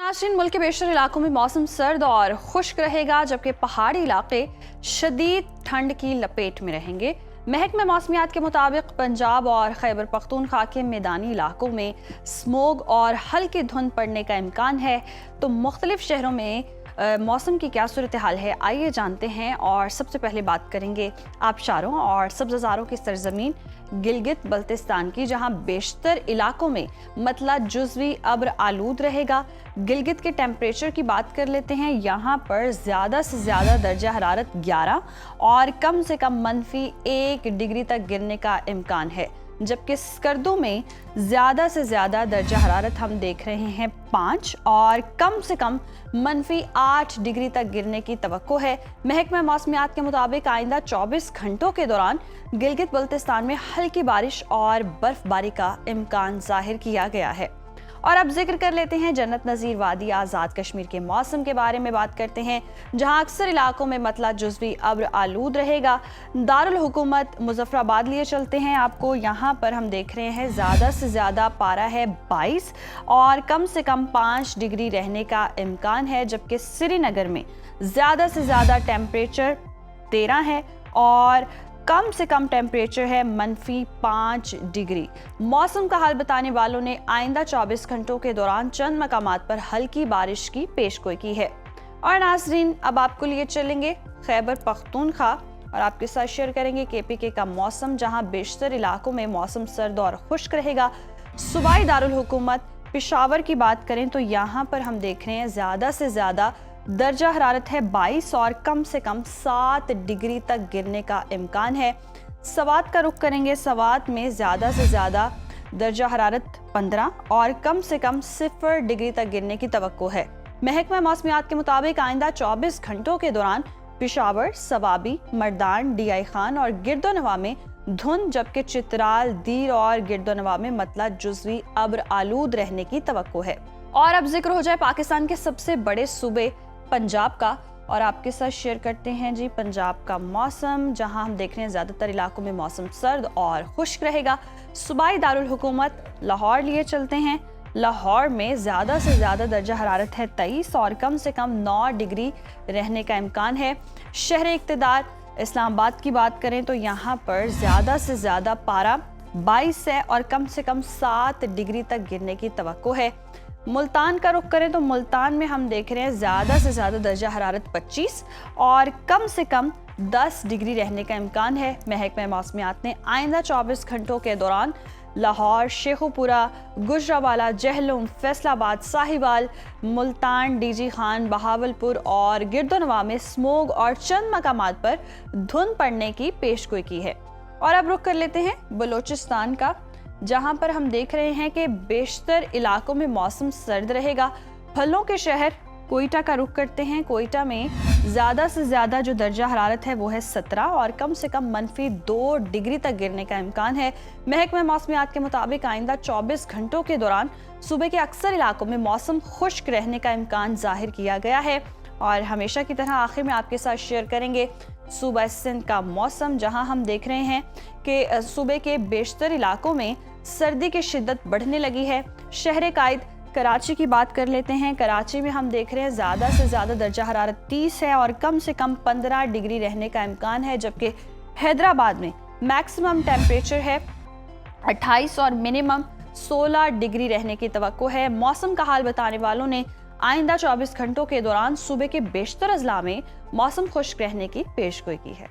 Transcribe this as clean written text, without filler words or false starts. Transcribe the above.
नाज़रीन, मुल्क के बेशतर इलाकों में मौसम सर्द और खुश्क रहेगा, जबकि पहाड़ी इलाके शदीद ठंड की लपेट में रहेंगे। महकमा मौसमियात के मुताबिक पंजाब और खैबर पख्तूनख्वा के मैदानी इलाकों में स्मोग और हल्की धुंध पड़ने का इम्कान है। तो मुख्तलिफ शहरों में मौसम की क्या सूरत हाल है, आइए जानते हैं। और सबसे पहले बात करेंगे आबशारों और सब्ज़ारों की सरजमीन गिलगित बल्तिस्तान की, जहां बेशतर इलाकों में मतला जुज़वी अब्र आलूद रहेगा। गिलगित के टेम्परेचर की बात कर लेते हैं। यहाँ पर ज़्यादा से ज़्यादा दर्जा हरारत 11 और कम से कम -1 डिग्री तक गिरने का इम्कान है, जबकि स्कर्दू में ज़्यादा से ज़्यादा दर्जा हरारत हम देख रहे हैं 5 और कम से कम -8 डिग्री तक गिरने की तवक्को है। महकमा मौसमियात के मुताबिक आइंदा 24 घंटों के दौरान गिलगित बल्तिस्तान में हल्की बारिश और बर्फबारी का इम्कान जाहिर किया गया है। और अब जिक्र कर लेते हैं जन्नत नज़ीर वादी आज़ाद कश्मीर के मौसम के बारे में बात करते हैं, जहां अक्सर इलाकों में मतला जुज़वी अब्र आलूद रहेगा। दारुल हुकूमत मुजफ्फराबाद लिए चलते हैं आपको। यहाँ पर हम देख रहे हैं ज़्यादा से ज़्यादा पारा है 22 और कम से कम 5 डिग्री रहने का इम्कान है, जबकि श्रीनगर में ज़्यादा से ज़्यादा टेम्परेचर 13 है और कम से कम टेम्परेचर है -5 डिग्री। मौसम का हाल बताने वालों ने आइंदा 24 घंटों के दौरान चंद मकामात पर हल्की बारिश की पेशगोई की है। और नाज़रीन, अब आपको लिए चलेंगे खैबर पख्तूनख्वा और आपके साथ शेयर करेंगे KPK का मौसम, जहां बेशतर इलाकों में मौसम सर्द और खुश्क रहेगा। सूबाई दारुल हुकूमत पेशावर की बात करें तो यहाँ पर हम देख रहे हैं ज़्यादा से ज़्यादा दर्जा हरारत है 22 और कम से कम 7 डिग्री तक गिरने का इम्कान है। सवात का रुख करेंगे। सवात में ज़्यादा से ज़्यादा दर्जा हरारत 15 और कम से कम 0 डिग्री तक गिरने की तवक्को है। महकमा मौसमियात के मुताबिक आइंदा 24 घंटों के दौरान पेशावर, सवाबी, मर्दान, DI खान और गिरदोनवा में धुंध, जबकि चित्राल, दीर और गिरदोनवा में मतला जुज़वी अब्र आलूद रहने की तवक्को है। और अब जिक्र हो जाए पाकिस्तान के सबसे बड़े सूबे पंजाब का, और आपके साथ शेयर करते हैं जी पंजाब का मौसम, जहां हम देख रहे हैं ज़्यादातर इलाकों में मौसम सर्द और खुश्क रहेगा। सूबाई दारुल हुकूमत लाहौर लिए चलते हैं। लाहौर में ज़्यादा से ज़्यादा दर्जा हरारत है 23 और कम से कम 9 डिग्री रहने का इम्कान है। शहर इक़्तिदार इस्लामाबाद की बात करें तो यहाँ पर ज़्यादा से ज़्यादा पारा 22 है और कम से कम 7 डिग्री तक गिरने की तवक्को है। मुल्तान का रुख करें तो मुल्तान में हम देख रहे हैं ज़्यादा से ज़्यादा दर्जा हरारत 25 और कम से कम 10 डिग्री रहने का इम्कान है। महकमा मौसमियात ने आइंदा 24 घंटों के दौरान लाहौर, शेखुपुरा, गुजरावाला, जहलुम, फैसलाबाद, साहिवाल, मुल्तान, DG खान, बहावलपुर और गिरदोनवा में स्मोग और चंद मकामात पर धुंध पड़ने की पेशगोई की है। और अब रुख कर लेते हैं बलोचिस्तान का, जहां पर हम देख रहे हैं कि बेशतर इलाकों में मौसम सर्द रहेगा। फलों के शहर कोयटा का रुख करते हैं। कोयटा में ज़्यादा से ज़्यादा जो दर्जा हरारत है वो है 17 और कम से कम -2 डिग्री तक गिरने का इम्कान है। महकमा मौसमियात के मुताबिक आइंदा 24 घंटों के दौरान सूबे के अक्सर इलाकों में मौसम खुश्क रहने का इम्कान जाहिर किया गया है। और हमेशा की तरह आखिर में आपके साथ शेयर करेंगे सूबा सिंध का मौसम, जहां हम देख रहे हैं कि सूबे के बेशतर इलाकों में सर्दी की शिद्दत बढ़ने लगी है। शहर कायद कराची की बात कर लेते हैं। कराची में हम देख रहे हैं ज़्यादा से ज़्यादा दर्जा हरारत 30 है और कम से कम 15 डिग्री रहने का इम्कान है, जबकि हैदराबाद में मैक्सिमम टेम्परेचर है 28 और मिनिमम 16 डिग्री रहने की तवक्को है। मौसम का हाल बताने वालों ने आइंदा 24 घंटों के दौरान सूबे के बेशतर अजला में मौसम खुश्क रहने की पेशगोई की है।